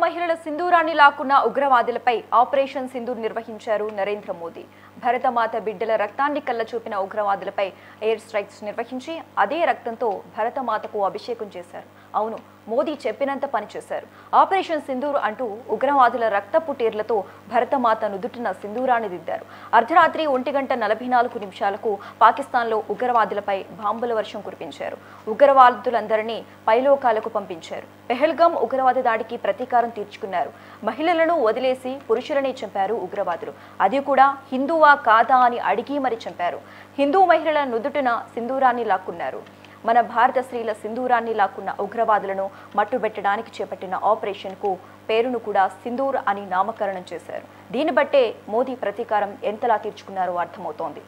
మహిళల సింధూరాన్ని లాక్కున్న ఉగ్రవాదులపై ఆపరేషన్ సింధూర్ నిర్వహించారు నరేంద్ర మోదీ. భరతమాత బిడ్డల రక్తాన్ని కళ్ళచూపిన ఉగ్రవాదులపై ఎయిర్ స్ట్రైక్స్ నిర్వహించి అదే రక్తంతో భరతమాతకు అభిషేకం చేశారు. అవును, మోదీ చెప్పినంత పనిచేశారు. ఆపరేషన్ సింధూర్ అంటూ ఉగ్రవాదుల రక్తపు టేర్లతో భరతమాత నుదుటిన సింధూరాన్ని దిద్దారు. అర్ధరాత్రి 1:44 పాకిస్తాన్లో ఉగ్రవాదులపై బాంబుల వర్షం కురిపించారు. ఉగ్రవాదులందరినీ పైలోకాలకు పంపించారు. పెహల్గాం ఉగ్రవాద దాడికి ప్రతీకారం తీర్చుకున్నారు. మహిళలను వదిలేసి పురుషులనే చంపారు ఉగ్రవాదులు. అది కూడా హిందువా కాదా అని అడిగి మరి చంపారు. హిందూ మహిళల నుదుటిన సింధూరాన్ని లాక్కున్నారు. మన భారత స్త్రీల సింధూరాన్ని లాక్కున్న ఉగ్రవాదులను మట్టుబెట్టడానికి చేపట్టిన ఆపరేషన్కు పేరును కూడా సింధూర్ అని నామకరణం చేశారు. దీన్ని బట్టే మోదీ ప్రతీకారం ఎంతలా తీర్చుకున్నారో అర్థమవుతోంది.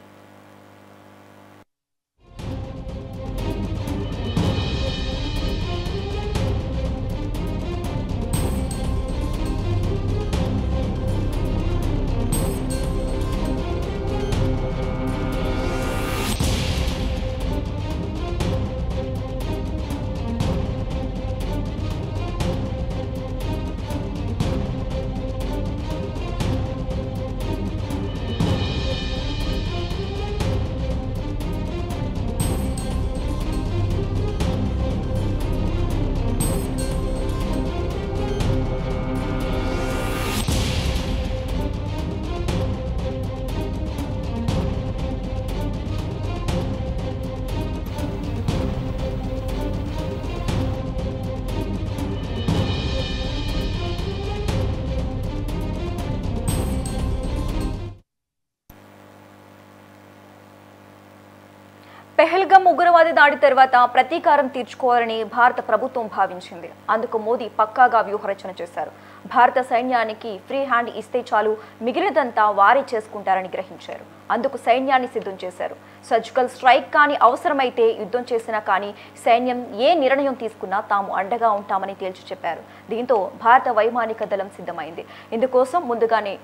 పెహల్గాం ఉగ్రవాద దాడి తర్వాత ప్రతీకారం తీర్చుకోవాలని భారత ప్రభుత్వం భావించింది. అందుకు మోదీ పక్కాగా వ్యూహరచన చేశారు. భారత సైన్యానికి ఫ్రీ హ్యాండ్ ఇస్తే చాలు, మిగిలినదంతా వారే చేసుకుంటారని గ్రహించారు. అందుకు సైన్యాన్ని సిద్ధం చేశారు. సర్జికల్ స్ట్రైక్ కానీ, అవసరమైతే యుద్ధం చేసినా కానీ సైన్యం ఏ నిర్ణయం తీసుకున్నా తాము అండగా ఉంటామని తేల్చి చెప్పారు. దీంతో భారత వైమానిక దళం సిద్ధమైంది. ఇందుకోసం ముందుగానే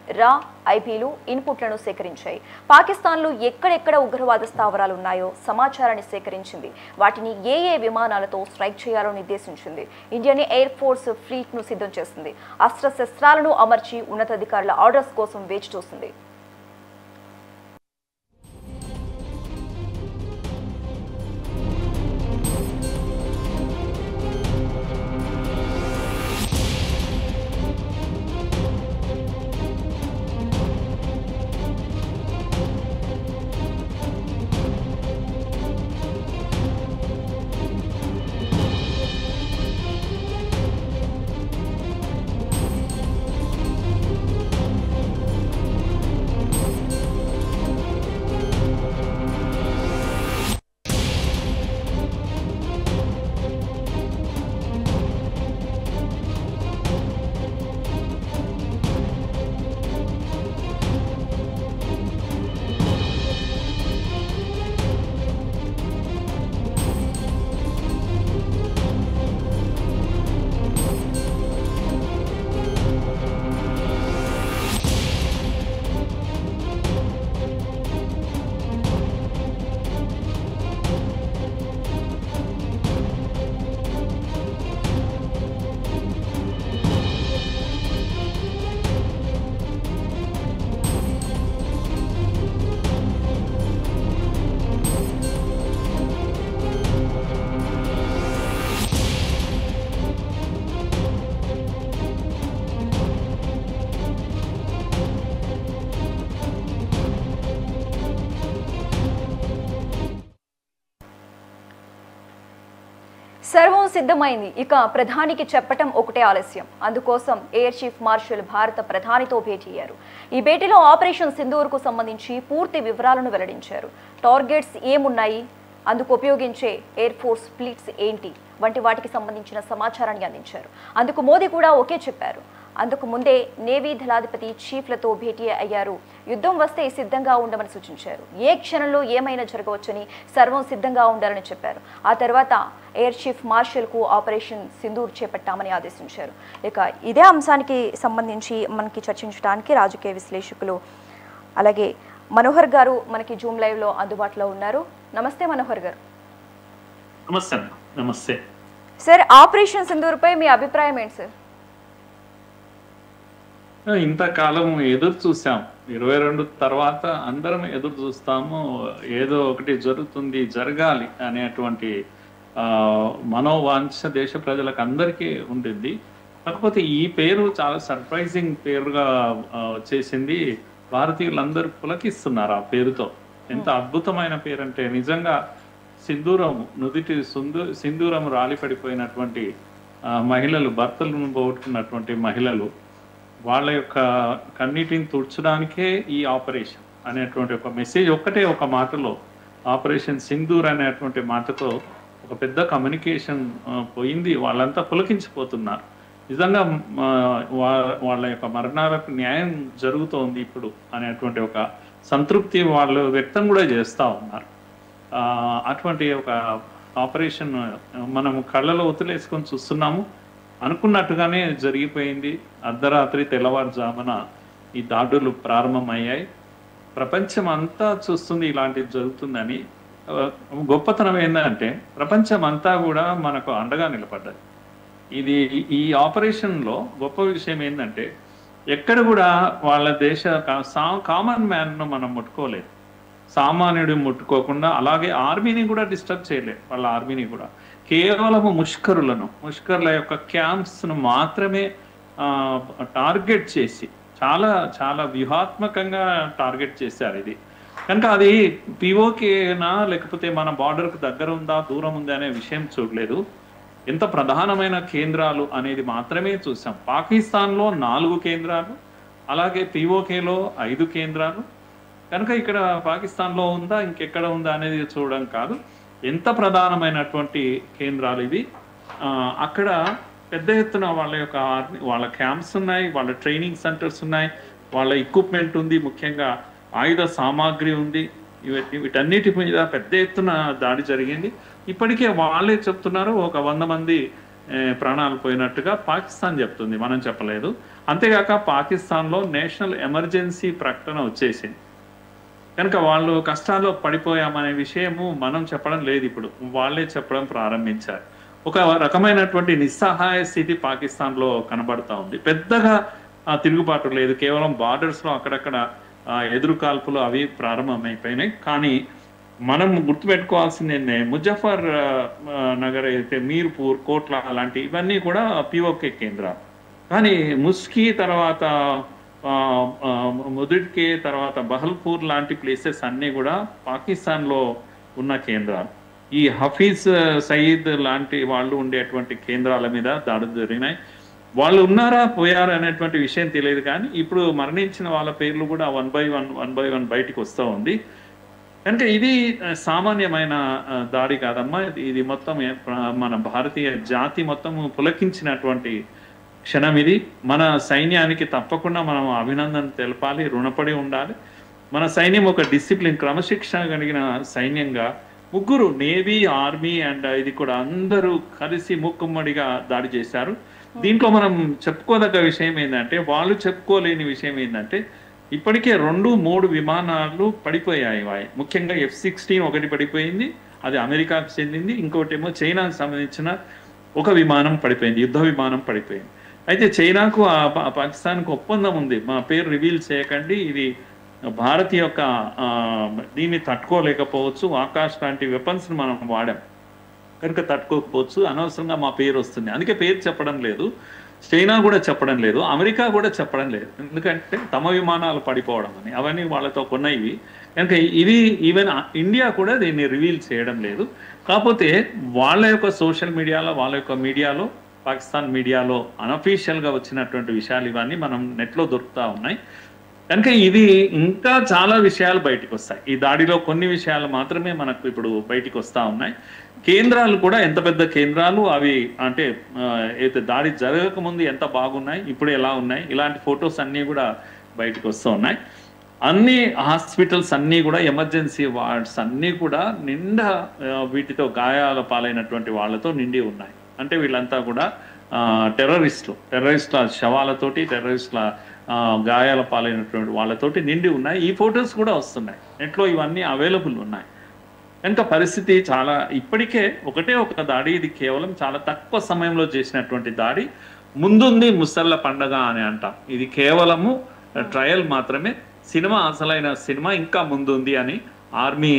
ఐబీలు ఇన్పుట్లను సేకరించాయి. పాకిస్తాన్లో ఎక్కడెక్కడ ఉగ్రవాద స్థావరాలు ఉన్నాయో సమాచారాన్ని సేకరించింది. వాటిని ఏ విమానాలతో స్ట్రైక్ చేయాలో నిర్దేశించింది. ఇండియన్ ఎయిర్ ఫోర్స్ ఫ్లీట్ ను సిద్ధం చేసింది. అస్త్రశస్త్రాలను అమర్చి ఉన్నతాధికారుల ఆర్డర్స్ కోసం వేచి చూసింది. సర్వం సిద్ధమైంది. ఇక ప్రధానికి చెప్పటం ఒకటే ఆలస్యం. అందుకోసం ఎయిర్ చీఫ్ మార్షల్ భారత ప్రధానితో భేటీ అయ్యారు. ఈ భేటీలో ఆపరేషన్ సింధూర్కు సంబంధించి పూర్తి వివరాలను వెల్లడించారు. టార్గెట్స్ ఏమున్నాయి, అందుకు ఉపయోగించే ఎయిర్ ఫోర్స్ ఫ్లీట్స్ ఏంటి వంటి వాటికి సంబంధించిన సమాచారాన్ని అందించారు. అందుకు మోదీ కూడా ఓకే చెప్పారు. అందుకు ముందే నేవీ దళాధిపతి చీఫ్లతో భేటీ అయ్యారు. యుద్ధం వస్తే సిద్ధంగా ఉండమని సూచించారు. ఏ క్షణంలో ఏమైనా జరగవచ్చని, సర్వం సిద్ధంగా ఉండాలని చెప్పారు. ఆ తర్వాత ఎయిర్ చీఫ్ మార్షల్కు ఆపరేషన్ సింధూర్ చేపట్టామని ఆదేశించారు. ఇక ఇదే అంశానికి సంబంధించి మనకి చర్చించడానికి రాజకీయ విశ్లేషకులు అలాగే మనోహర్ గారు మనకి జూమ్ లైవ్ లో అందుబాటులో ఉన్నారు. నమస్తే మనోహర్ గారు. నమస్తే. నమస్తే సార్, ఆపరేషన్ సింధూర్ పై మీ అభిప్రాయం ఏంటి సార్? ఇంతకాలం ఎదురు చూసాం. 22 తర్వాత అందరం ఎదురు చూస్తాము. ఏదో ఒకటి జరుగుతుంది, జరగాలి అనేటువంటి మనోవాంఛ దేశ ప్రజలకు అందరికీ ఉంటుంది. కాకపోతే ఈ పేరు చాలా సర్ప్రైజింగ్ పేరుగా వచ్చేసింది. భారతీయులందరూ పులకిస్తున్నారు ఆ పేరుతో. ఎంత అద్భుతమైన పేరు అంటే నిజంగా సింధూరం నుదిటి సింధూరం రాలిపడిపోయినటువంటి మహిళలు, భర్తలను పోగొట్టుకున్నటువంటి మహిళలు వాళ్ళ యొక్క కన్నీటిని తుడ్చడానికే ఈ ఆపరేషన్ అనేటువంటి ఒక మెసేజ్ ఒక్కటే ఒక మాటలో, ఆపరేషన్ సింధూర్ అనేటువంటి మాటతో ఒక పెద్ద కమ్యూనికేషన్ పోయింది. వాళ్ళంతా పులకించిపోతున్నారు. నిజంగా వాళ్ళ యొక్క మరణాలకు న్యాయం జరుగుతోంది ఇప్పుడు అనేటువంటి ఒక సంతృప్తి వాళ్ళు వ్యక్తం కూడా చేస్తూ ఉన్నారు. అటువంటి ఒక ఆపరేషన్ మనం కళ్ళలో ఒత్తులేసుకొని చూస్తున్నాము. అనుకున్నట్టుగానే జరిగిపోయింది. అర్ధరాత్రి తెల్లవారుజామున ఈ దాడులు ప్రారంభమయ్యాయి. ప్రపంచం అంతా చూస్తుంది ఇలాంటిది జరుగుతుందని. గొప్పతనం ఏంటంటే ప్రపంచం అంతా కూడా మనకు అండగా నిలబడ్డది. ఈ ఆపరేషన్లో గొప్ప విషయం ఏంటంటే ఎక్కడ కూడా వాళ్ళ దేశ కామన్ మ్యాన్ను మనం ముట్టుకోలేదు, సామాన్యుడు ముట్టుకోకుండా. అలాగే ఆర్మీని కూడా డిస్టర్బ్ చేయలేదు. వాళ్ళ ఆర్మీని కూడా కేవలము ముష్కరుల యొక్క క్యాంప్స్ను మాత్రమే టార్గెట్ చేసి చాలా చాలా వ్యూహాత్మకంగా టార్గెట్ చేశారు. ఇది కనుక అది పిఓకేనా లేకపోతే మన బార్డర్కు దగ్గర ఉందా దూరం ఉందా అనే విషయం చూడలేదు. ఎంత ప్రధానమైన కేంద్రాలు అనేది మాత్రమే చూసాం. పాకిస్తాన్లో 4 కేంద్రాలు, అలాగే పిఓకేలో 5 కేంద్రాలు. కనుక ఇక్కడ పాకిస్తాన్లో ఉందా ఇంకెక్కడ ఉందా అనేది చూడడం కాదు, ఎంత ప్రధానమైనటువంటి కేంద్రాలు ఇవి. అక్కడ పెద్ద ఎత్తున వాళ్ళ యొక్క వాళ్ళ క్యాంప్స్ ఉన్నాయి, వాళ్ళ ట్రైనింగ్ సెంటర్స్ ఉన్నాయి, వాళ్ళ ఎక్విప్మెంట్ ఉంది, ముఖ్యంగా ఆయుధ సామాగ్రి ఉంది. వీటన్నిటి మీద పెద్ద ఎత్తున దాడి జరిగింది. ఇప్పటికే వాళ్ళే చెప్తున్నారు ఒక 100 మంది ప్రాణాలు పోయినట్టుగా పాకిస్తాన్ చెప్తుంది, మనం చెప్పలేదు. అంతేగాక పాకిస్తాన్లో నేషనల్ ఎమర్జెన్సీ ప్రకటన వచ్చేసింది. కనుక వాళ్ళు కష్టాల్లో పడిపోయామనే విషయము మనం చెప్పడం లేదు, ఇప్పుడు వాళ్ళే చెప్పడం ప్రారంభించారు. ఒక రకమైనటువంటి నిస్సహాయ స్థితి పాకిస్తాన్లో కనబడతా ఉంది. పెద్దగా తిరుగుబాటు లేదు, కేవలం బార్డర్స్లో అక్కడక్కడ ఎదురు కాల్పులు అవి ప్రారంభమైపోయినాయి. కానీ మనం గుర్తుపెట్టుకోవాల్సిందే, ముజఫర్ నగర్ అయితే మీర్పూర్, కోట్ల అలాంటి ఇవన్నీ కూడా పిఓకే కేంద్రాలు. కానీ ముస్కి తర్వాత ముదిడ్కే తర్వాత బహల్పూర్ లాంటి ప్లేసెస్ అన్నీ కూడా పాకిస్తాన్లో ఉన్న కేంద్రాలు. ఈ హఫీజ్ సయీద్ లాంటి వాళ్ళు ఉండేటువంటి కేంద్రాల మీద దాడులు జరిగినాయి. వాళ్ళు ఉన్నారా పోయారా అనేటువంటి విషయం తెలియదు. కానీ ఇప్పుడు మరణించిన వాళ్ళ పేర్లు కూడా 1 by 1 బయటికి వస్తూ ఉంది. కనుక ఇది సామాన్యమైన దాడి కాదమ్మా. ఇది మొత్తం మన భారతీయ జాతి మొత్తం పులకించినటువంటి క్షణం ఇది. మన సైన్యానికి తప్పకుండా మనం అభినందన తెలపాలి, రుణపడి ఉండాలి. మన సైన్యం ఒక డిసిప్లిన్, క్రమశిక్షణ కలిగిన సైన్యంగా ముగ్గురు నేవీ, ఆర్మీ అండ్ ఇది కూడా అందరూ కలిసి ముక్కుమ్మడిగా దాడి చేశారు. దీంట్లో మనం చెప్పుకోదగ్గ విషయం ఏంటంటే, వాళ్ళు చెప్పుకోలేని విషయం ఏంటంటే ఇప్పటికే 2-3 విమానాలు పడిపోయాయి. ముఖ్యంగా F-16 ఒకటి పడిపోయింది, అది అమెరికాకు చెందింది. ఇంకోటేమో చైనాకు సంబంధించిన ఒక విమానం పడిపోయింది, యుద్ధ విమానం పడిపోయింది. అయితే చైనాకు పాకిస్తాన్కు ఒప్పందం ఉంది, మా పేరు రివీల్ చేయకండి, ఇది భారత్ యొక్క దీన్ని తట్టుకోలేకపోవచ్చు, ఆకాష్ లాంటి వెపన్స్ని మనం వాడాం కనుక తట్టుకోకపోవచ్చు, అనవసరంగా మా పేరు వస్తుంది, అందుకే పేరు చెప్పడం లేదు. చైనా కూడా చెప్పడం లేదు, అమెరికా కూడా చెప్పడం లేదు, ఎందుకంటే తమ విమానాలు పడిపోవడం అని అవన్నీ వాళ్ళతో కొన్నవి కనుక. ఇది ఈవెన్ ఇండియా కూడా దీన్ని రివీల్ చేయడం లేదు. కాకపోతే వాళ్ళ యొక్క సోషల్ మీడియాలో, వాళ్ళ యొక్క మీడియాలో, పాకిస్తాన్ మీడియాలో అనఫీషియల్గా వచ్చినటువంటి విషయాలు ఇవన్నీ మనం నెట్లో దొరుకుతూ ఉన్నాయి. కనుక ఇది ఇంకా చాలా విషయాలు బయటకు వస్తాయి. ఈ దాడిలో కొన్ని విషయాలు మాత్రమే మనకు ఇప్పుడు బయటకు వస్తూ ఉన్నాయి. కేంద్రాలు కూడా ఎంత పెద్ద కేంద్రాలు అవి అంటే అయితే దాడి జరగకముందు ఎంత బాగున్నాయి, ఇప్పుడు ఎలా ఉన్నాయి, ఇలాంటి ఫొటోస్ అన్నీ కూడా బయటకు వస్తూ ఉన్నాయి. అన్ని హాస్పిటల్స్ అన్నీ కూడా, ఎమర్జెన్సీ వార్డ్స్ అన్నీ కూడా నిండా వీటితో గాయాల పాలైనటువంటి వాళ్ళతో నిండి ఉన్నాయి. అంటే వీళ్ళంతా కూడా టెర్రరిస్టుల శవాలతోటి, టెర్రరిస్టుల గాయాల పాలైనటువంటి వాళ్ళతోటి నిండి ఉన్నాయి. ఈ ఫొటోస్ కూడా వస్తున్నాయి నెట్లో, ఇవన్నీ అవైలబుల్ ఉన్నాయి. కనుక పరిస్థితి చాలా, ఇప్పటికే ఒకటే ఒక దాడి, ఇది కేవలం చాలా తక్కువ సమయంలో చేసినటువంటి దాడి. ముందుంది ముసళ్ళ పండగ అని అంటాం. ఇది కేవలము ట్రయల్ మాత్రమే. సినిమా అసలైన సినిమా ఇంకా ముందుంది అని ఆర్మీ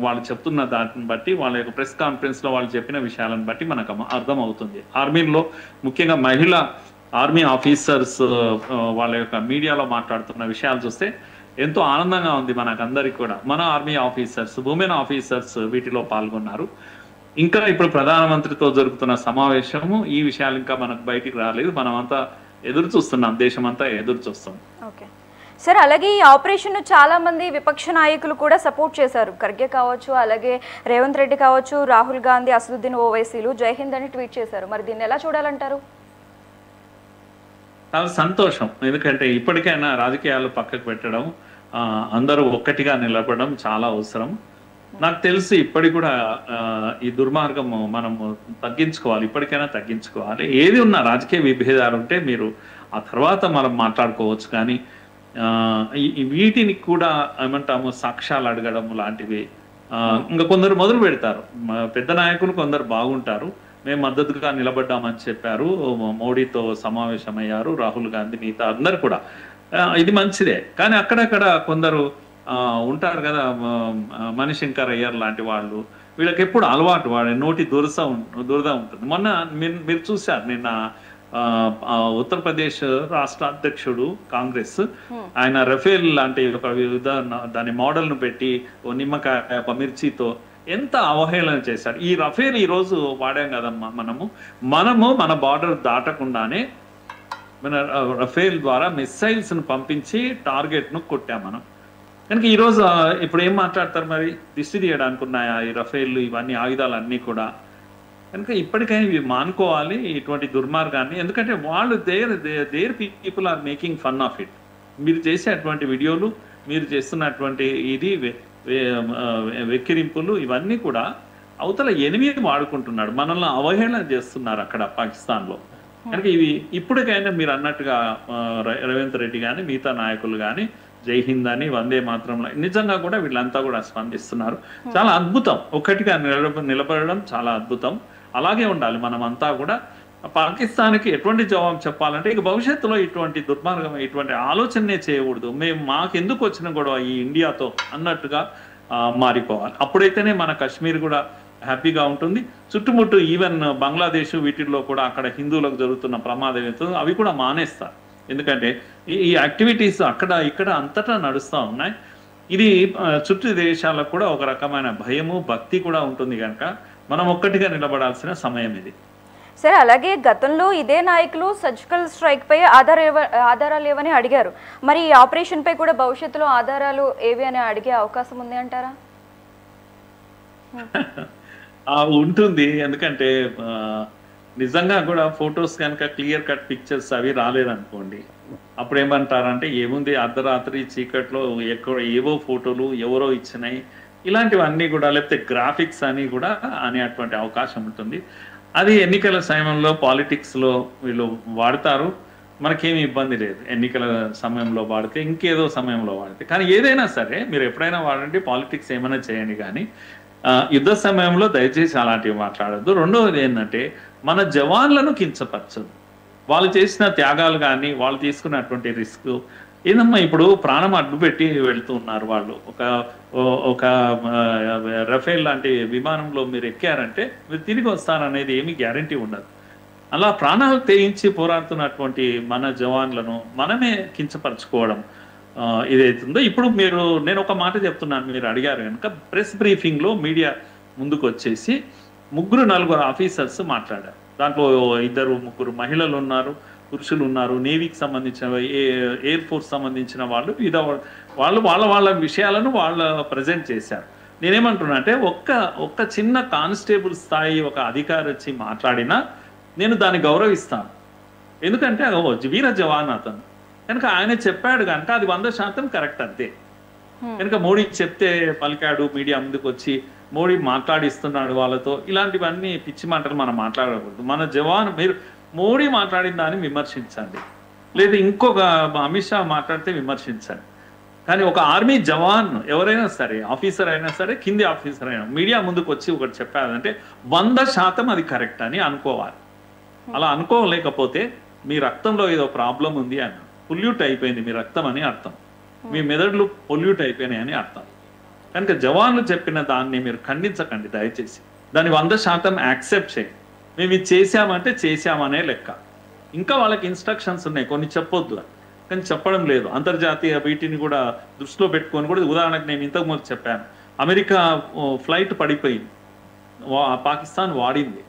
వాళ్ళు చెప్తున్న దాన్ని బట్టి, వాళ్ళ యొక్క ప్రెస్ కాన్ఫరెన్స్ లో వాళ్ళు చెప్పిన విషయాలను బట్టి మనకు అర్థం అవుతుంది. ఆర్మీలో ముఖ్యంగా మహిళా ఆర్మీ ఆఫీసర్స్ వాళ్ళ యొక్క మీడియాలో మాట్లాడుతున్న విషయాలు చూస్తే ఎంతో ఆనందంగా ఉంది మనకందరికి కూడా. మన ఆర్మీ ఆఫీసర్స్, ఉమెన్ ఆఫీసర్స్ వీటిలో పాల్గొన్నారు. ఇంకా ఇప్పుడు ప్రధానమంత్రితో జరుగుతున్న సమావేశము ఈ విషయాలు ఇంకా మనకు బయటికి రాలేదు. మనమంతా ఎదురు చూస్తున్నాం, దేశం అంతా ఎదురు చూస్తాం. ఓకే సార్, అలాగే ఈ ఆపరేషన్ చాలా మంది విపక్ష నాయకులు కూడా సపోర్ట్ చేశారు. ఖర్గే కావచ్చు, అలాగే రేవంత్ రెడ్డి కావచ్చు, రాహుల్ గాంధీ, అసదుద్దీన్ ఓవైసీలు జై హింద్ అని ట్వీట్ చేశారు. మరి దీన్ని ఎలా చూడాలంటారు? చాలా సంతోషం. ఎందుకంటే ఇప్పటికైనా రాజకీయాలు పక్కకు పెట్టడం, అందరూ ఒక్కటిగా నిలబడడం చాలా అవసరం. నాకు తెలిసి ఇప్పటికి కూడా ఈ దుర్మార్గం మనం తగ్గించుకోవాలి, ఇప్పటికైనా తగ్గించుకోవాలి. ఏది ఉన్నా రాజకీయ విభేదాలు ఉంటే మీరు ఆ తర్వాత మనం మాట్లాడుకోవచ్చు, కానీ వీటిని కూడా ఏమంటాము సాక్ష్యాలు అడగడం లాంటివి ఇంకా కొందరు మొదలు పెడతారు. పెద్ద నాయకులు కొందరు బాగుంటారు, మేము మద్దతుగా నిలబడ్డామని చెప్పారు, మోడీతో సమావేశమయ్యారు, రాహుల్ గాంధీ మిగతా అందరు కూడా, ఇది మంచిదే. కానీ అక్కడక్కడ కొందరు ఉంటారు కదా, మణిశంకర్ అయ్యర్ లాంటి వాళ్ళు, వీళ్ళకి ఎప్పుడు అలవాటు, వాడి నోటి దురద ఉంటుంది. మొన్న మీరు చూశారు, నిన్న ఉత్తరప్రదేశ్ రాష్ట్ర అధ్యక్షుడు కాంగ్రెస్, ఆయన రఫేల్ లాంటి ఒక దాని మోడల్ ను పెట్టి ఓ నిమ్మకాయ మిర్చితో ఎంత అవహేళన చేశారు. ఈ రఫేల్ ఈ రోజు వాడాం కదమ్మా మనము మన బార్డర్ దాటకుండానే మన రఫేల్ ద్వారా మిసైల్స్ ను పంపించి టార్గెట్ ను కొట్టాం మనం. కనుక ఈరోజు ఇప్పుడు ఏం మాట్లాడతారు, మరి దిష్టి తీయడానికి ఉన్నాయా ఈ రఫేల్ ఇవన్నీ ఆయుధాలన్నీ కూడా? కనుక ఇప్పటికైనా ఇవి మానుకోవాలి ఇటువంటి దుర్మార్గాన్ని. ఎందుకంటే వాళ్ళు there people are making fun of it. మీరు చేసేటువంటి వీడియోలు, మీరు చేస్తున్నటువంటి ఇది వెక్కిరింపులు ఇవన్నీ కూడా అవతల ఎనిమిది వాడుకుంటున్నాడు, మనల్ని అవహేళన చేస్తున్నారు అక్కడ పాకిస్తాన్లో. కనుక ఇవి ఇప్పటికైనా మీరు అన్నట్టుగా రేవంత్ రెడ్డి కానీ మిగతా నాయకులు కానీ జై హింద్ అని, వందే మాత్రం, నిజంగా కూడా వీళ్ళంతా కూడా స్పందిస్తున్నారు. చాలా అద్భుతం, ఒక్కటిగా నిలబడడం చాలా అద్భుతం. అలాగే ఉండాలి మనమంతా కూడా. పాకిస్తాన్కి ఎటువంటి జవాబు చెప్పాలంటే ఇక భవిష్యత్తులో ఇటువంటి దుర్మార్గం, ఇటువంటి ఆలోచనే చేయకూడదు. మాకెందుకు వచ్చిన గొడవ ఈ ఇండియాతో అన్నట్టుగా మారిపోవాలి. అప్పుడైతేనే మన కాశ్మీర్ కూడా హ్యాపీగా ఉంటుంది. చుట్టుముట్టు ఈవెన్ బంగ్లాదేశ్ వీటిల్లో కూడా అక్కడ హిందువులకు జరుగుతున్న ప్రమాదం ఏంటో అవి కూడా మానేస్తారు. ఎందుకంటే ఈ యాక్టివిటీస్ అక్కడ ఇక్కడ అంతటా నడుస్తూ ఉన్నాయి. ఇది చుట్టూ దేశాలకు కూడా ఒక రకమైన భయము, భక్తి కూడా ఉంటుంది. కనుక మనం ఒక్కటిగా నిలబడాల్సిన సమయం ఇది. సరే, అలాగే గతంలో ఇదే నాయకులు సర్జికల్ స్ట్రైక్ పై ఆధారాలు ఏవని అడిగారు. మరి ఈ ఆపరేషన్ పై కూడా భవిష్యత్తులో ఆధారాలు ఏవి అని అడిగే అవకాశం ఉంది అంటారా? ఉంటుంది. ఎందుకంటే నిజంగా కూడా ఫొటోస్ కనుక క్లియర్ కట్ పిక్చర్స్ అవి రాలేదనుకోండి, అప్పుడు ఏమంటారంటే ఏముంది అర్ధరాత్రి చీకట్లో ఏవో ఫోటోలు ఎవరో ఇచ్చినాయి, ఇలాంటివన్నీ కూడా, లేకపోతే గ్రాఫిక్స్ అని కూడా అనేటువంటి అవకాశం ఉంటుంది. అది ఎన్నికల సమయంలో పాలిటిక్స్ లో వీళ్ళు వాడతారు, మనకేమి ఇబ్బంది లేదు. ఎన్నికల సమయంలో వాడితే, ఇంకేదో సమయంలో వాడితే. కానీ ఏదైనా సరే మీరు ఎప్పుడైనా వాడండి, పాలిటిక్స్ ఏమైనా చేయండి, కానీ యుద్ధ సమయంలో దయచేసి అలాంటివి మాట్లాడద్దు. రెండవది ఏంటంటే మన జవాన్లను కించపరచదు. వాళ్ళు చేసిన త్యాగాలు కానీ వాళ్ళు తీసుకున్నటువంటి రిస్క్ ఏందమ్మా, ఇప్పుడు ప్రాణం అడ్డుపెట్టి వెళ్తూ ఉన్నారు వాళ్ళు. ఒక రఫేల్ లాంటి విమానంలో మీరు ఎక్కారంటే మీరు తిరిగి వస్తారనేది ఏమీ గ్యారంటీ ఉండదు. అలా ప్రాణాలు తెగించి పోరాడుతున్నటువంటి మన జవాన్లను మనమే కించపరచుకోవడం ఇదైతుందో. ఇప్పుడు నేను ఒక మాట చెప్తున్నాను, మీరు అడిగారు కనుక, ప్రెస్ బ్రీఫింగ్ లో మీడియా ముందుకు వచ్చేసి 3-4 ఆఫీసర్స్ మాట్లాడారు. దాంట్లో 2-3 మహిళలు ఉన్నారు, పురుషులు ఉన్నారు, నేవీకి సంబంధించిన, ఎయిర్ ఫోర్స్ సంబంధించిన వాళ్ళు, వాళ్ళ విషయాలను వాళ్ళ ప్రజెంట్ చేశారు. నేనేమంటున్నా అంటే ఒక్క చిన్న కానిస్టేబుల్ స్థాయి ఒక అధికారి వచ్చి మాట్లాడినా నేను దాన్ని గౌరవిస్తాను. ఎందుకంటే వీర జవాన్ అతను కనుక ఆయన చెప్పాడు కనుక అది 100% కరెక్ట్ అంతే. కనుక మోడీ చెప్తే పలికాడు, మీడియా ముందుకు వచ్చి మోడీ మాట్లాడిస్తున్నాడు వాళ్ళతో, ఇలాంటివన్నీ పిచ్చి మాటలు మనం మాట్లాడకూడదు. మన జవాన్, మీరు మోడీ మాట్లాడిన దాన్ని విమర్శించండి, లేదా ఇంకొక అమిత్ షా మాట్లాడితే విమర్శించండి. కానీ ఒక ఆర్మీ జవాన్ ఎవరైనా సరే, ఆఫీసర్ అయినా సరే, కింది ఆఫీసర్ అయినా, మీడియా ముందుకు వచ్చి ఒకటి చెప్పారంటే 100% అది కరెక్ట్ అని అనుకోవాలి. అలా అనుకోలేకపోతే మీ రక్తంలో ఏదో ప్రాబ్లం ఉంది అని, పొల్యూట్ అయిపోయింది మీ రక్తం అని అర్థం, మీ మెదడులు పొల్యూట్ అయిపోయినాయి అని అర్థం. కనుక జవాన్లు చెప్పిన దాన్ని మీరు ఖండించకండి దయచేసి, దాన్ని 100% యాక్సెప్ట్ చేయండి. మేము ఇది చేశామంటే చేశామనే లెక్క. ఇంకా వాళ్ళకి ఇన్స్ట్రక్షన్స్ ఉన్నాయి, కొన్ని చెప్పొద్దు కానీ చెప్పడం లేదు. అంతర్జాతీయ వీటిని కూడా దృష్టిలో పెట్టుకొని కూడా, ఉదాహరణకు నేను ఇంతకుముందు చెప్పాను, అమెరికా ఫ్లైట్ పడిపోయింది, పాకిస్తాన్ వాడింది,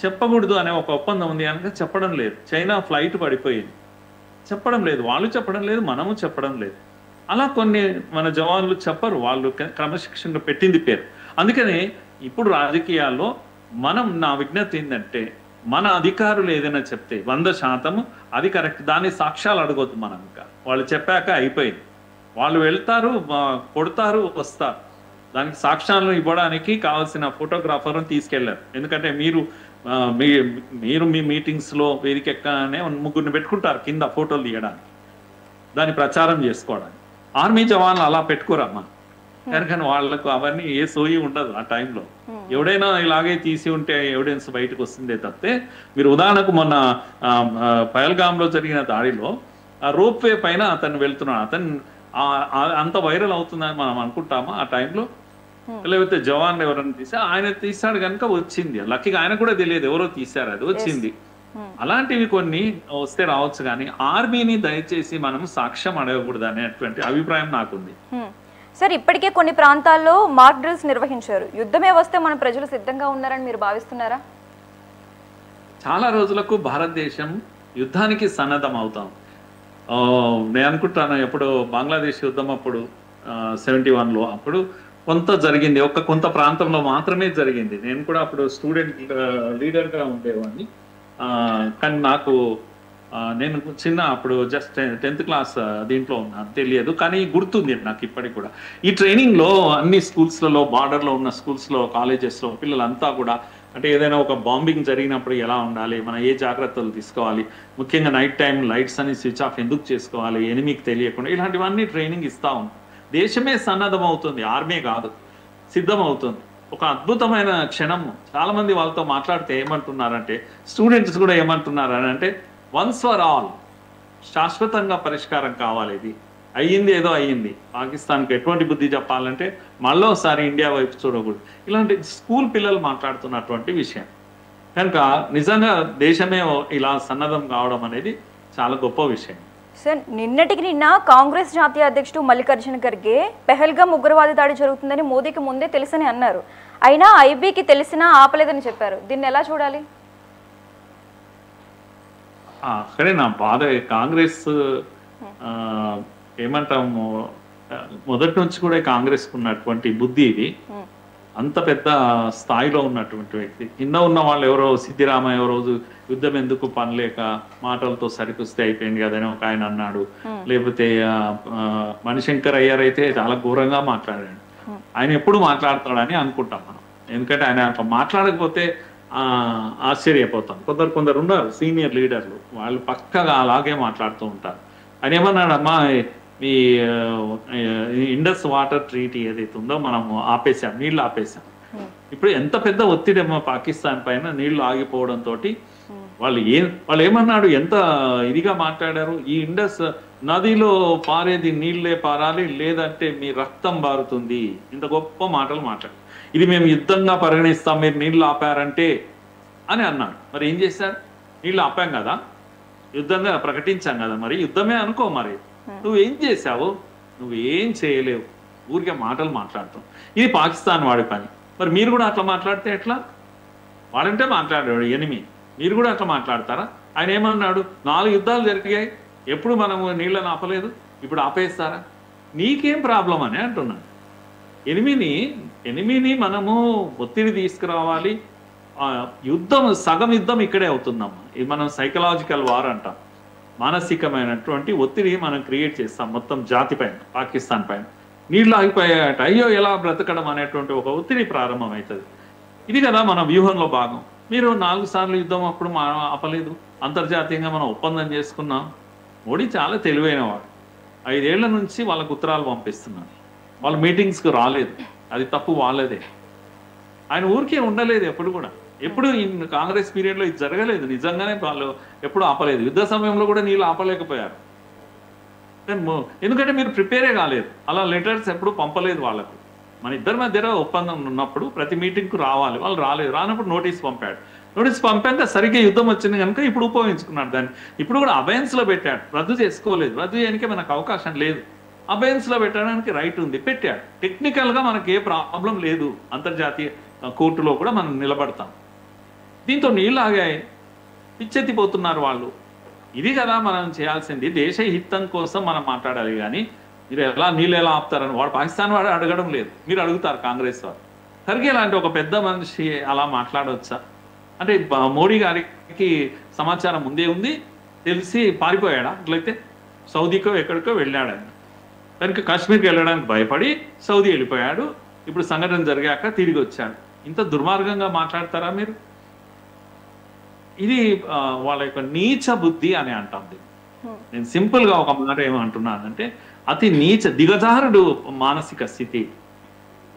చెప్పకూడదు అనే ఒక ఒప్పందం ఉంది కనుక చెప్పడం లేదు. చైనా ఫ్లైట్ పడిపోయింది, చెప్పడం లేదు, వాళ్ళు చెప్పడం లేదు, మనము చెప్పడం లేదు. అలా కొన్ని మన జవాన్లు చెప్పరు, వాళ్ళు క్రమశిక్షణగా పెట్టింది పేరు. అందుకని ఇప్పుడు రాజకీయాల్లో నా విజ్ఞప్తి ఏంటంటే, మన అధికారులు ఏదైనా చెప్తే 100% అది కరెక్ట్, దాని సాక్ష్యాలు అడగొద్దు మనం. ఇంకా వాళ్ళు చెప్పాక అయిపోయింది, వాళ్ళు వెళ్తారు, కొడతారు, వస్తారు. దానికి సాక్ష్యాలను ఇవ్వడానికి కావాల్సిన ఫోటోగ్రాఫర్ను తీసుకెళ్లారు. ఎందుకంటే మీరు మీ మీటింగ్స్లో వేదిక ఎక్కగానే 3 పెట్టుకుంటారు కింద ఫోటోలు తీయడానికి, దాన్ని ప్రచారం చేసుకోవడానికి. ఆర్మీ జవాన్లు అలా పెట్టుకోరమ్మా, కానీ వాళ్ళకు అవన్నీ ఏ సోయి ఉండదు ఆ టైంలో. ఎవడైనా ఇలాగే తీసి ఉంటే ఎవిడెన్స్ బయటకు వస్తుందే తప్పితే, మీరు ఉదాహరణకు మొన్న పహల్గామ్లో జరిగిన దాడిలో ఆ రోప్ వే పైన అతను వెళ్తున్నాడు, అతను అంత వైరల్ అవుతుందని మనం అనుకుంటామా ఆ టైంలో? లేకపోతే జవాన్ ఎవరైనా ఆయన తీశాడు కనుక వచ్చింది, లక్కీగా ఆయన కూడా తెలియదు ఎవరో తీశారు, అది వచ్చింది. అలాంటివి కొన్ని వస్తే రావచ్చు, కానీ ఆర్మీని దయచేసి మనం సాక్ష్యం అడగకూడదు అనేటువంటి అభిప్రాయం నాకుంది. సార్, ఇప్పటికే కొన్ని ప్రాంతాల్లో మాక్ డ్రిల్స్ నిర్వహించారు. యుద్ధమే వస్తే మన ప్రజలు సిద్ధంగా ఉన్నారని మీరు భావిస్తున్నారా? చాలా రోజులకు భారతదేశం యుద్ధానికి సన్నద్ధం అవుతాం. నేను అనుకుంటాను, ఎప్పుడు బంగ్లాదేశ్ యుద్ధం అప్పుడు 71లో అప్పుడు కొంత జరిగింది, కొంత ప్రాంతంలో మాత్రమే జరిగింది. నేను కూడా అప్పుడు స్టూడెంట్ లీడర్గా ఉండేవాడిని. కానీ నేను అప్పుడు జస్ట్ 10th క్లాస్ దీంట్లో ఉన్నాను, తెలియదు, కానీ గుర్తుంది నాకు ఇప్పటికి కూడా. ఈ ట్రైనింగ్లో అన్ని స్కూల్స్లలో, బార్డర్లో ఉన్న స్కూల్స్లో, కాలేజెస్లో పిల్లలంతా కూడా, అంటే ఏదైనా ఒక బాంబింగ్ జరిగినప్పుడు ఎలా ఉండాలి, మనం ఏ జాగ్రత్తలు తీసుకోవాలి, ముఖ్యంగా నైట్ టైం లైట్స్ అని స్విచ్ ఆఫ్ ఎందుకు చేసుకోవాలి ఎనిమికి తెలియకుండా, ఇలాంటివన్నీ ట్రైనింగ్ ఇస్తూ ఉంటాం. దేశమే సన్నద్ధం అవుతుంది, ఆర్మీ కాదు, సిద్ధం అవుతుంది. ఒక అద్భుతమైన క్షణం. చాలా మంది వాళ్ళతో మాట్లాడితే ఏమంటున్నారంటే, స్టూడెంట్స్ కూడా ఏమంటున్నారంటే, వన్స్ ఫర్ ఆల్, శాశ్వతంగా పరిష్కారం కావాలి, ఇది అయ్యింది ఏదో అయ్యింది, పాకిస్తాన్కి ఎటువంటి బుద్ధి చెప్పాలంటే మళ్ళీ ఒకసారి ఇండియా వైపు చూడకూడదు. ఇలాంటి స్కూల్ పిల్లలు మాట్లాడుతున్నటువంటి విషయం. కనుక నిజంగా దేశమే ఇలా సన్నద్ధం కావడం అనేది చాలా గొప్ప విషయం. సార్, నిన్నటికి నిన్న కాంగ్రెస్ జాతీయ అధ్యక్షుడు మల్లికార్జున ఖర్గే పెహల్గాం ఉగ్రవాద దాడి జరుగుతుందని మోదీకి ముందే తెలుసని అన్నారు. అయినా ఐబీకి తెలిసినా ఆపలేదని చెప్పారు. దీన్ని ఎలా చూడాలి? అక్కడే నా బాధ. కాంగ్రెస్ ఏమంటాము, మొదటి నుంచి కూడా కాంగ్రెస్ ఉన్నటువంటి బుద్ధి ఇది. అంత పెద్ద స్థాయిలో ఉన్నటువంటి వ్యక్తి, కింద ఉన్న వాళ్ళు ఎవరో సిద్ధిరామయ్య రోజు యుద్ధం ఎందుకు పనిలేక మాటలతో సరికొస్తే అయిపోయింది కదని ఒక ఆయన అన్నాడు. లేకపోతే మణిశంకర్ అయ్యారు అయితే చాలా ఘోరంగా మాట్లాడాడు. ఆయన ఎప్పుడు మాట్లాడతాడని అనుకుంటాం మనం, ఎందుకంటే ఆయన మాట్లాడకపోతే ఆశ్చర్యపోతాం. కొందరు ఉన్నారు సీనియర్ లీడర్లు, వాళ్ళు పక్కగా అలాగే మాట్లాడుతూ ఉంటారు. ఆయన ఏమన్నాడమ్మా, ఈ ఇండస్ వాటర్ ట్రీటీ ఏదైతే ఉందో మనము ఆపేసాం, నీళ్లు ఆపేసాం. ఇప్పుడు ఎంత పెద్ద ఒత్తిడి అమ్మా పాకిస్తాన్ పైన నీళ్లు ఆగిపోవడంతో వాళ్ళు ఏమన్నాడు, ఎంత ఇదిగా మాట్లాడారు. ఈ ఇండస్ నదిలో పారేది నీళ్లే పారాలి, లేదంటే మీ రక్తం బారుతుంది, ఇంత గొప్ప మాటలు మాట్లాడారు. ఇది మేము యుద్ధంగా పరిగణిస్తాం, మీరు నీళ్లు ఆపారంటే అని అన్నాడు. మరి ఏం చేశారు? నీళ్లు ఆపాం కదా, యుద్ధంగా ప్రకటించాం కదా, మరి యుద్ధమే అనుకో. మరి నువ్వేం చేశావు? నువ్వేం చేయలేవు, ఊరికే మాటలు మాట్లాడతావు. ఇది పాకిస్తాన్ వాడి పని. మరి మీరు కూడా అట్లా మాట్లాడితే ఎట్లా? వాడంటే మాట్లాడాడు ఎనిమి, మీరు కూడా అట్లా మాట్లాడతారా? ఆయన ఏమన్నాడు, 4 యుద్ధాలు జరిగాయి, ఎప్పుడు మనము నీళ్ళని ఆపలేదు, ఇప్పుడు ఆపేస్తారా? నీకేం ప్రాబ్లం అని అంటున్నాడు. ఎనిమిని మనము ఒత్తిడి తీసుకురావాలి. సగం యుద్ధం ఇక్కడే అవుతుందమ్మా. ఇది మనం సైకలాజికల్ వార్ అంటాం. మానసికమైనటువంటి ఒత్తిడి మనం క్రియేట్ చేస్తాం మొత్తం జాతి పైన, పాకిస్తాన్ పైన. నీళ్ళు ఆగిపోయాయట, అయ్యో ఎలా బ్రతకడం అనేటువంటి ఒక ఒత్తిడి ప్రారంభమవుతుంది. ఇది కదా మన వ్యూహంలో భాగం. మీరు 4 సార్లు యుద్ధం అప్పుడు ఆపలేదు, అంతర్జాతీయంగా మనం ఒప్పందం చేసుకున్నాం. మోడీ చాలా తెలివైన వాడు. 5 ఏళ్ల నుంచి వాళ్ళకు ఉత్తరాలు పంపిస్తున్నాడు, వాళ్ళ మీటింగ్స్కి రాలేదు, అది తప్పు వాళ్ళదే. ఆయన ఊరికే ఉండలేదు ఎప్పుడు కూడా. ఎప్పుడు కాంగ్రెస్ పీరియడ్ లో ఇది జరగలేదు. నిజంగానే వాళ్ళు ఎప్పుడు ఆపలేదు. యుద్ధ సమయంలో కూడా నీళ్ళు ఆపలేకపోయారు. ఎందుకంటే మీరు ప్రిపేరే కాలేదు. అలా లెటర్స్ ఎప్పుడు పంపలేదు వాళ్ళకు. మన ఇద్దరి మధ్య ఒప్పందం ఉన్నప్పుడు ప్రతి మీటింగ్ కు రావాలి, వాళ్ళు రాలేదు. రానప్పుడు నోటీస్ పంపాడు. నోటీస్ పంపాక సరిగ్గా యుద్ధం వచ్చింది కనుక ఇప్పుడు ఉపయోగించుకున్నాడు దాన్ని. ఇప్పుడు కూడా అబయన్స్ లో పెట్టాడు, రద్దు చేసుకోలేదు. రద్దు చేయడానికి మనకు అవకాశం లేదు. అబయన్స్ లో పెట్టడానికి రైట్ ఉంది, పెట్టాడు. టెక్నికల్ గా మనకి ఏ ప్రాబ్లం లేదు. అంతర్జాతీయ కోర్టులో కూడా మనం నిలబడతాం. దీంతో నీళ్ళు ఆగాయి, పిచ్చెత్తిపోతున్నారు వాళ్ళు. ఇది కదా మనం చేయాల్సింది. దేశ హితం కోసం మనం మాట్లాడాలి. కానీ మీరు నీళ్ళు ఎలా ఆపుతారని వాడు పాకిస్తాన్ వాడు అడగడం లేదు, మీరు అడుగుతారు కాంగ్రెస్ వారు. ఖర్గే లాంటి ఒక పెద్ద మనిషి అలా మాట్లాడవచ్చా? అంటే మోడీ గారికి సమాచారం ముందే ఉంది, తెలిసి పారిపోయాడా? అట్లయితే సౌదీకో ఎక్కడికో వెళ్ళాడు ఆయన. దానికి కాశ్మీర్కి వెళ్ళడానికి భయపడి సౌదీ వెళ్ళిపోయాడు. ఇప్పుడు సంఘటన జరిగాక తిరిగి వచ్చాడు. ఇంత దుర్మార్గంగా మాట్లాడతారా మీరు? ఇది వాళ్ళ యొక్క నీచ బుద్ధి అని అంటాం. నేను సింపుల్ గా ఒక మాట ఏమంటున్నానంటే, అతి నీచ దిగజారుడు మానసిక స్థితి.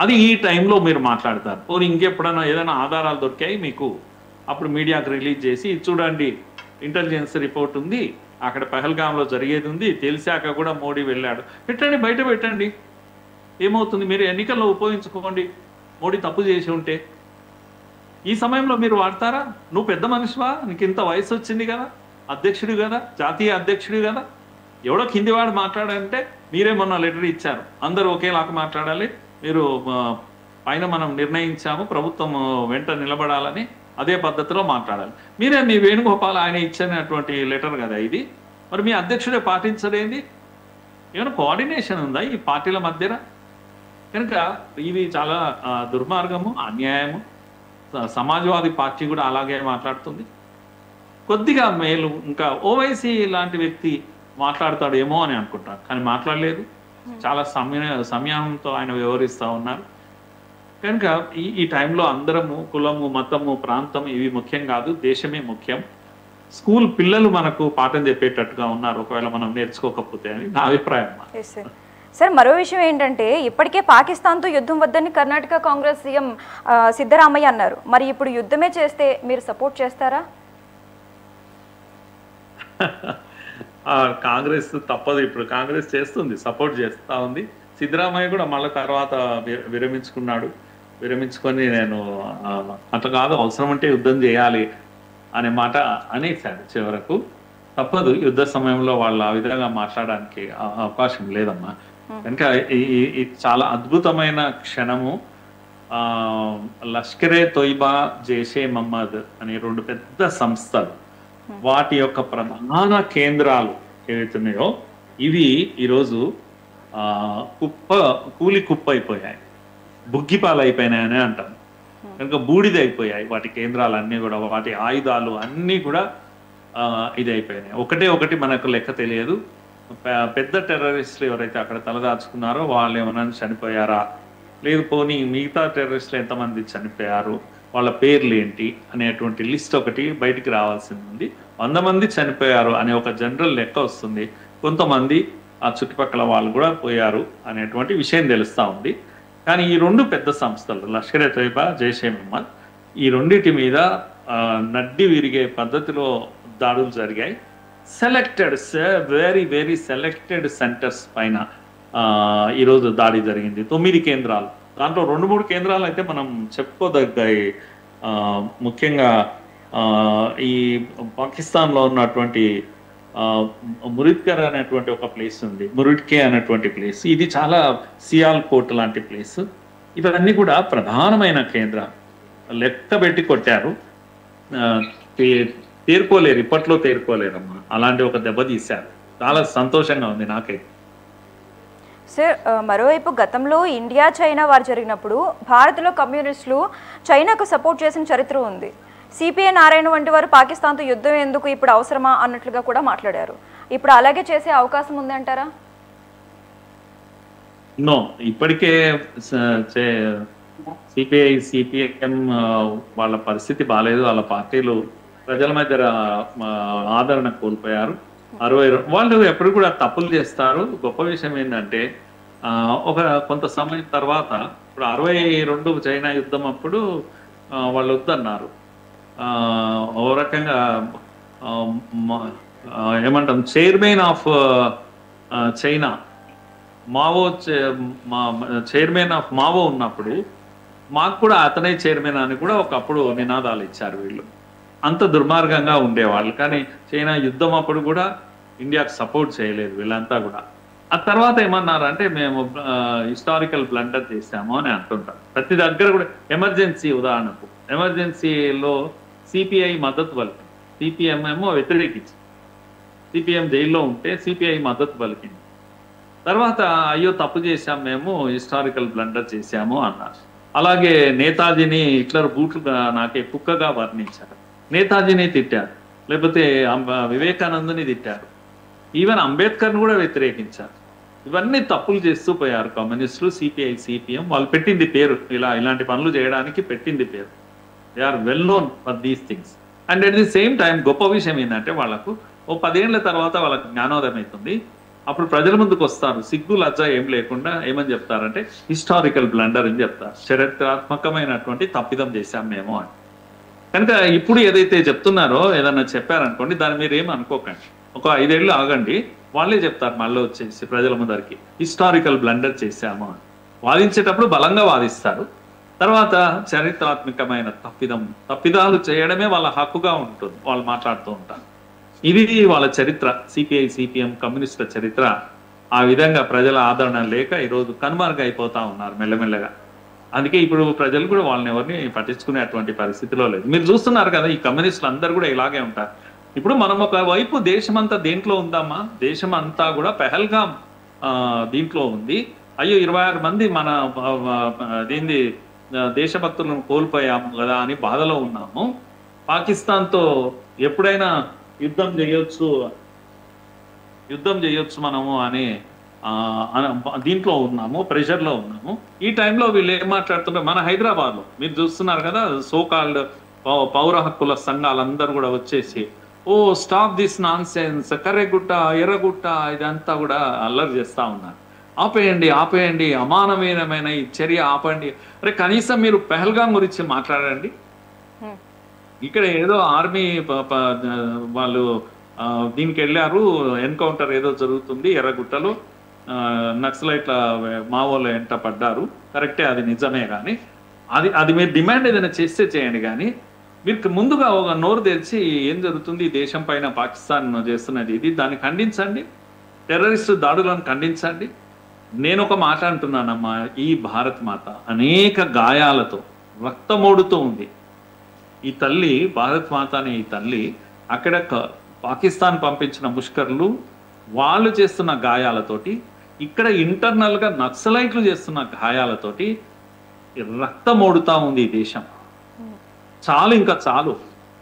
అది ఈ టైంలో మీరు మాట్లాడతారు. పోనీ ఇంకెప్పుడైనా ఏదైనా ఆధారాలు దొరికాయి మీకు, అప్పుడు మీడియాకి రిలీజ్ చేసి చూడండి ఇంటెలిజెన్స్ రిపోర్ట్ ఉంది, అక్కడ పహల్గాంలో జరిగేది ఉంది, తెలిసాక కూడా మోడీ వెళ్ళాడు, పెట్టండి, బయట పెట్టండి. ఏమవుతుంది? మీరు ఎన్నికల్లో ఉపయోగించుకోండి. మోడీ తప్పు చేసి ఉంటే ఈ సమయంలో మీరు వాడతారా? నువ్వు పెద్ద మనిషివా? నీకు ఇంత వయసు వచ్చింది కదా, అధ్యక్షుడు కదా, జాతీయ అధ్యక్షుడు కదా. ఎవడో కిందివాడు మాట్లాడంటే మీరే మొన్న లెటర్ ఇచ్చారు, అందరూ ఒకేలాగా మాట్లాడాలి, మీరు పైన మనం నిర్ణయించాము, ప్రభుత్వం వెంట నిలబడాలని, అదే పద్ధతిలో మాట్లాడాలి. మీరే మీ వేణుగోపాల్ ఆయన ఇచ్చినటువంటి లెటర్ కదా ఇది. మరి మీ అధ్యక్షుడే పాటించలేంది? ఏమైనా కోఆర్డినేషన్ ఉందా ఈ పార్టీల మధ్యన? కనుక ఇది చాలా దుర్మార్గము, అన్యాయము. సమాజ్వాదీ పార్టీ కూడా అలాగే మాట్లాడుతుంది. కొద్దిగా మేలు ఇంకా ఓవైసీ లాంటి వ్యక్తి మాట్లాడతాడేమో అని అనుకుంటాను, కానీ మాట్లాడలేదు. చాలా సంయమనంతో ఆయన వ్యవహరిస్తూ ఉన్నారు. కనుక ఈ టైంలో అందరము కులము, మతము, ప్రాంతం ఇవి ముఖ్యం కాదు, దేశమే ముఖ్యం. స్కూల్ పిల్లలు మనకు పాఠం చెప్పేటట్టుగా ఉన్నారు, ఒకవేళ మనం నేర్చుకోకపోతే అని నా అభిప్రాయం. సార్, మరో విషయం ఏంటంటే, ఇప్పటికే పాకిస్తాన్తో యుద్ధం వద్దని కర్ణాటక కాంగ్రెస్ సీఎం సిద్ధరామయ్య అన్నారు. మరి ఇప్పుడు యుద్ధమే చేస్తే మీరు సపోర్ట్ చేస్తారా? కాంగ్రెస్ తప్పదు, ఇప్పుడు కాంగ్రెస్ చేస్తుంది, సపోర్ట్ చేస్తూ ఉంది. సిద్ధరామయ్య కూడా మళ్ళీ తర్వాత విరమించుకొని నేను అట్లా కాదు, అవసరం అంటే యుద్ధం చేయాలి అనే మాట అనేసాడు చివరకు. తప్పదు, యుద్ధ సమయంలో వాళ్ళు ఆ విధంగా మాట్లాడడానికి అవకాశం లేదమ్మా. కనుక ఈ చాలా అద్భుతమైన క్షణము. లష్కరే తోయిబా, జైషే మహమ్మద్ అనే రెండు పెద్ద సంస్థలు, వాటి యొక్క ప్రధాన కేంద్రాలు ఏవైతున్నాయో ఇవి ఈరోజు కూలి కుప్ప అయిపోయాయి, బుగ్గిపాలు అయిపోయినాయని అంటారు. కనుక బూడిద అయిపోయాయి వాటి కేంద్రాలన్నీ కూడా, వాటి ఆయుధాలు అన్నీ కూడా ఇది అయిపోయినాయి. ఒకటి మనకు లెక్క తెలియదు. పెద్ద టెర్రరిస్టులు ఎవరైతే అక్కడ తలదాచుకున్నారో వాళ్ళు ఏమైనా చనిపోయారా, లేదు పోనీ మిగతా టెర్రరిస్టులు ఎంతమంది చనిపోయారు, వాళ్ళ పేర్లు ఏంటి అనేటువంటి లిస్ట్ ఒకటి బయటికి రావాల్సింది ఉంది. 100 మంది చనిపోయారు అనే ఒక జనరల్ లెక్క వస్తుంది. కొంతమంది ఆ చుట్టుపక్కల వాళ్ళు కూడా పోయారు అనేటువంటి విషయం తెలుస్తూ ఉంది. కానీ ఈ రెండు పెద్ద సంస్థలు లష్కరే తోయిబా, జైషే మహమ్మద్, ఈ రెండింటి మీద నడ్డి విరిగే పద్ధతిలో దాడులు జరిగాయి. Selected, very very selected centres పైన ఈరోజు దాడి జరిగింది. 9 కేంద్రాలు, దాంట్లో 2-3 కేంద్రాలు అయితే మనం చెప్పుకోదగ్గాయి. ముఖ్యంగా ఈ పాకిస్తాన్లో ఉన్నటువంటి మురిద్కర్ అనేటువంటి ఒక ప్లేస్ ఉంది, మురిడ్కే అనేటువంటి ప్లేస్, ఇది చాలా సియాల్కోట్ లాంటి ప్లేస్. ఇవన్నీ కూడా ప్రధానమైన కేంద్రాలు. లెక్క పెట్టి కొట్టారు, తేరుకోలేరు, ఇప్పట్లో తేరుకోలేరమ్మా. అలాంటి ఒక దెబ్బ తీశారు. చాలా సంతోషంగా ఉంది నాకైతే. సార్, మరోవైపు గతంలో ఇండియా చైనా వారు జరిగినప్పుడు భారత్లో కమ్యూనిస్టులు చైనాకు సపోర్ట్ చేసిన చరిత్ర ఉంది. సిపిఐ నారాయణ వంటి వారు పాకిస్తాన్తో యుద్ధం ఎందుకు, ఇప్పుడు అవసరమా అన్నట్లుగా కూడా మాట్లాడారు. ఇప్పుడు అలాగే చేసే అవకాశం ఉంది అంటారా? నో, ఇప్పటికే సిపిఐఎం వాళ్ళ పరిస్థితి బాగాలేదు. వాళ్ళ పార్టీలు ప్రజల మధ్య ఆదరణ కోల్పోయారు. వాళ్ళు ఎప్పుడు కూడా తప్పులు చేస్తారు. గొప్ప విషయం ఏంటంటే కొంత సమయం తర్వాత, ఇప్పుడు 62 చైనా యుద్ధం అప్పుడు వాళ్ళు వద్దన్నారు. ఓ రకంగా ఏమంటాం chairman of China Mao chairman of Mao ఉన్నప్పుడు మాకు కూడా అతనే చైర్మన్ అని కూడా ఒకప్పుడు నినాదాలు ఇచ్చారు వీళ్ళు. అంత దుర్మార్గంగా ఉండేవాళ్ళు. కానీ చైనా యుద్ధం అప్పుడు కూడా ఇండియాకు సపోర్ట్ చేయలేదు వీళ్ళంతా కూడా. ఆ తర్వాత ఏమన్నారంటే మేము హిస్టారికల్ బ్లండర్ చేశాము అని అంటుంటారు. ప్రతి దగ్గర కూడా ఎమర్జెన్సీ, ఉదాహరణకు ఎమర్జెన్సీలో సిపిఐ మద్దతు పలికింది, సిపిఎం ఏమో వ్యతిరేకించింది. సిపిఎం జైల్లో ఉంటే సిపిఐ మద్దతు పలికింది. తర్వాత అయ్యో తప్పు చేశాం, మేము హిస్టారికల్ బ్లండర్ చేశాము అన్నారు. అలాగే నేతాజీని హిట్లర్ బూట్లు నాకే కుక్కగా వర్ణించారు, నేతాజీని తిట్టారు, లేకపోతే వివేకానందని తిట్టారు, ఈవెన్ అంబేద్కర్ని కూడా వ్యతిరేకించారు. ఇవన్నీ తప్పులు చేస్తూ పోయారు కమ్యూనిస్టులు, సిపిఐ సిపిఎం. వాళ్ళు పెట్టింది పేరు, ఇలాంటి పనులు చేయడానికి పెట్టింది పేరు. They are well known for these things. And at the same time గొప్ప విషయం ఏంటంటే వాళ్ళకు ఓ 10 ఏళ్ల తర్వాత వాళ్ళకి జ్ఞానోదయం అవుతుంది. అప్పుడు ప్రజల ముందుకు వస్తారు, సిగ్గు లజ్జ ఏం లేకుండా ఏమని చెప్తారంటే హిస్టారికల్ బ్లండర్ అని చెప్తారు, చరిత్రాత్మకమైనటువంటి తప్పిదం చేశాం మేము అని. కనుక ఇప్పుడు ఏదైతే చెప్తున్నారో ఏదన్నా చెప్పారనుకోండి, దాన్ని మీరు ఏం అనుకోకండి, ఒక 5 ఏళ్ళు ఆగండి, వాళ్ళే చెప్తారు మళ్ళీ వచ్చేసి ప్రజల ముందరికి హిస్టారికల్ బ్లండర్ చేశాము అని. వాదించేటప్పుడు బలంగా వాదిస్తారు, తర్వాత చరిత్రాత్మకమైన తప్పిదాలు చేయడమే వాళ్ళ హక్కుగా ఉంటుంది, వాళ్ళు మాట్లాడుతూ ఉంటారు. ఇది వాళ్ళ చరిత్ర, సిపిఐ సిపిఎం కమ్యూనిస్టుల చరిత్ర. ఆ విధంగా ప్రజల ఆదరణ లేక ఈరోజు కనుమరుగైపోతా ఉన్నారు మెల్లమెల్లగా. అందుకే ఇప్పుడు ప్రజలు కూడా వాళ్ళని ఎవరిని పట్టించుకునేటువంటి పరిస్థితిలో లేదు. మీరు చూస్తున్నారు కదా, ఈ కమ్యూనిస్టులు అందరూ కూడా ఇలాగే ఉంటారు. ఇప్పుడు మనం ఒక వైపు దేశమంతా దేంట్లో ఉందామా, దేశం అంతా కూడా పెహల్గాం దీంట్లో ఉంది. అయ్యో 26 మంది మన దీన్ని దేశభక్తులను కోల్పోయాము కదా అని బాధలో ఉన్నాము. పాకిస్తాన్తో ఎప్పుడైనా యుద్ధం చేయొచ్చు మనము అని దీంట్లో ఉన్నాము, ప్రెషర్లో ఉన్నాము. ఈ టైంలో వీళ్ళు ఏం మాట్లాడుతున్నారు, మన హైదరాబాద్లో మీరు చూస్తున్నారు కదా, సోకాల్డ్ పౌర హక్కుల సంఘాలందరూ కూడా వచ్చేసి oh stop this nonsense, Karregutta Erragutta ఇదంతా కూడా అల్లరి చేస్తా ఉన్నారు. ఆపేయండి, అమానవీయమైన ఈ చర్య ఆపండి. అరే కనీసం మీరు పెహల్గాం గురించి మాట్లాడండి. ఇక్కడ ఏదో ఆర్మీ వాళ్ళు దీనికి వెళ్ళారు, ఎన్కౌంటర్ ఏదో జరుగుతుంది ఎర్రగుట్టలో, నక్సలైట్ల మావోలు ఎంట పడ్డారు, కరెక్టే, అది నిజమే. కానీ అది మీరు డిమాండ్ ఏదైనా చేస్తే చేయండి. కానీ మీరు ముందుగా ఒక నోరు తెరిచి ఏం జరుగుతుంది ఈ దేశం పైన, పాకిస్తాన్ చేస్తున్నది ఇది, దాన్ని ఖండించండి, టెర్రరిస్టు దాడులను ఖండించండి. నేను ఒక మాట అంటున్నానమ్మా, ఈ భారత్ మాత అనేక గాయాలతో రక్తమోడుతూ ఉంది. ఈ తల్లి, భారత్ మాత అనే ఈ తల్లి అక్కడ పాకిస్తాన్ పంపించిన ముష్కర్లు వాళ్ళు చేస్తున్న గాయాలతోటి, ఇక్కడ ఇంటర్నల్ గా నక్సలైట్లు చేస్తున్న గాయాలతోటి రక్తమోడుతా ఉంది ఈ దేశం. చాలు, ఇంకా చాలు.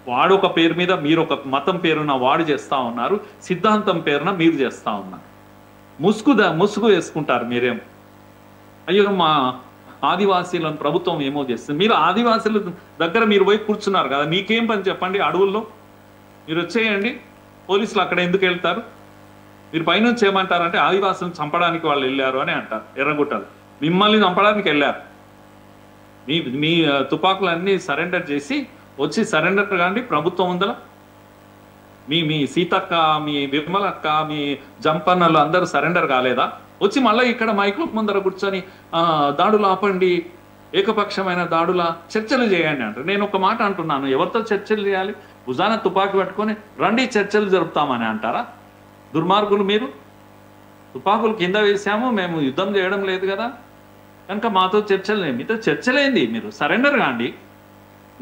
వాడు ఒక పేరు మీద, మీరు ఒక మతం పేరున వాడు చేస్తా ఉన్నారు, సిద్ధాంతం పేరున మీరు చేస్తా ఉన్నారు. ముసుగు వేసుకుంటారు మీరేం. అయ్యో మా ఆదివాసీలను ప్రభుత్వం ఏమో చేస్తుంది. మీరు ఆదివాసీల దగ్గర మీరు పోయి కూర్చున్నారు కదా, మీకేం పని చెప్పండి? అడవుల్లో మీరు వచ్చేయండి, పోలీసులు అక్కడ ఎందుకు వెళ్తారు? మీరు పైనుంచి ఏమంటారంటే ఆదివాసులను చంపడానికి వాళ్ళు వెళ్ళారు అని అంటారు ఎర్రగుట్టలు. మిమ్మల్ని చంపడానికి వెళ్ళారు. మీ తుపాకులన్నీ సరెండర్ చేసి వచ్చి సరెండర్ కాండి ప్రభుత్వం ఉందల. మీ సీతక్క, మీ విమలక్క, మీ జంపన్నలు అందరూ సరెండర్ కాలేదా? వచ్చి మళ్ళీ ఇక్కడ మైకుల ముందర కూర్చొని దాడులు ఆపండి, ఏకపక్షమైన దాడుల చర్చలు చేయండి అంటారు. నేను ఒక మాట అంటున్నాను, ఎవరితో చర్చలు చేయాలి? భుజాన తుపాకి పట్టుకొని రండి చర్చలు జరుపుతామని అంటారా? దుర్మార్గులు మీరు. తుపాకులు కింద వేసాము, మేము యుద్ధం చేయడం లేదు కదా, కనుక మాతో చర్చలు లేదు. మీతో చర్చలేంది, మీరు సరెండర్ కాండి.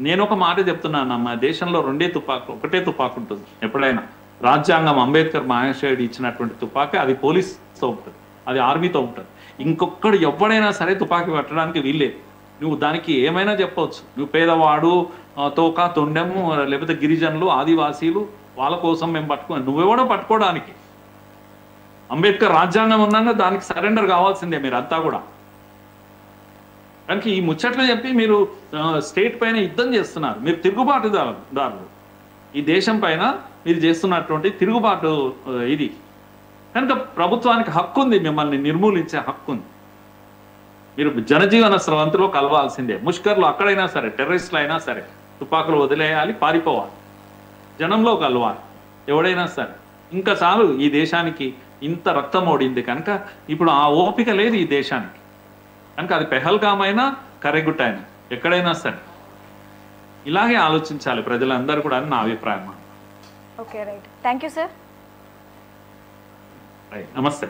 నేను ఒక మాట చెప్తున్నాను అమ్మా, దేశంలో ఒకటే తుపాకు ఉంటుంది ఎప్పుడైనా. రాజ్యాంగం అంబేద్కర్ మహాశయుడు ఇచ్చినటువంటి తుపాకి, అది పోలీస్తో ఉంటుంది, అది ఆర్మీతో ఉంటుంది. ఇంకొకడు ఎవడైనా సరే తుపాకి పట్టడానికి వీల్లేదు. నువ్వు దానికి ఏమైనా చెప్పవచ్చు, నువ్వు పేదవాడు, తోక తొండెము, లేకపోతే గిరిజనులు, ఆదివాసీలు, వాళ్ళ కోసం మేము నువ్వెవడో పట్టుకోవడానికి. అంబేద్కర్ రాజ్యాంగం ఉన్నాక దానికి సరెండర్ కావాల్సిందే మీరంతా కూడా. కనుక ఈ ముచ్చట్లు చెప్పి మీరు స్టేట్ పైన యుద్ధం చేస్తున్నారు. మీరు తిరుగుబాటుదారులు. ఈ దేశం పైన మీరు చేస్తున్నటువంటి తిరుగుబాటు ఇది. కనుక ప్రభుత్వానికి హక్కు ఉంది, మిమ్మల్ని నిర్మూలించే హక్కు ఉంది. మీరు జనజీవన స్రవంతిలో కలవాల్సిందే. ముష్కర్లు అక్కడైనా సరే, టెర్రరిస్టులు అయినా సరే, తుపాకులు వదిలేయాలి, పారిపోవాలి, జనంలో కలవాలి ఎవడైనా సరే. ఇంకా చాలు, ఈ దేశానికి ఇంత రక్తం ఓడింది కనుక ఇప్పుడు ఆ ఓపిక లేదు ఈ దేశానికి. కనుక అది పెహల్గామ్ అయినా కరెగుట్ట అయినా ఎక్కడైనా సరే ఇలాగే ఆలోచించాలి ప్రజలందరూ కూడా అని నా అభిప్రాయం. Okay, right. Thank you sir. నమస్తే.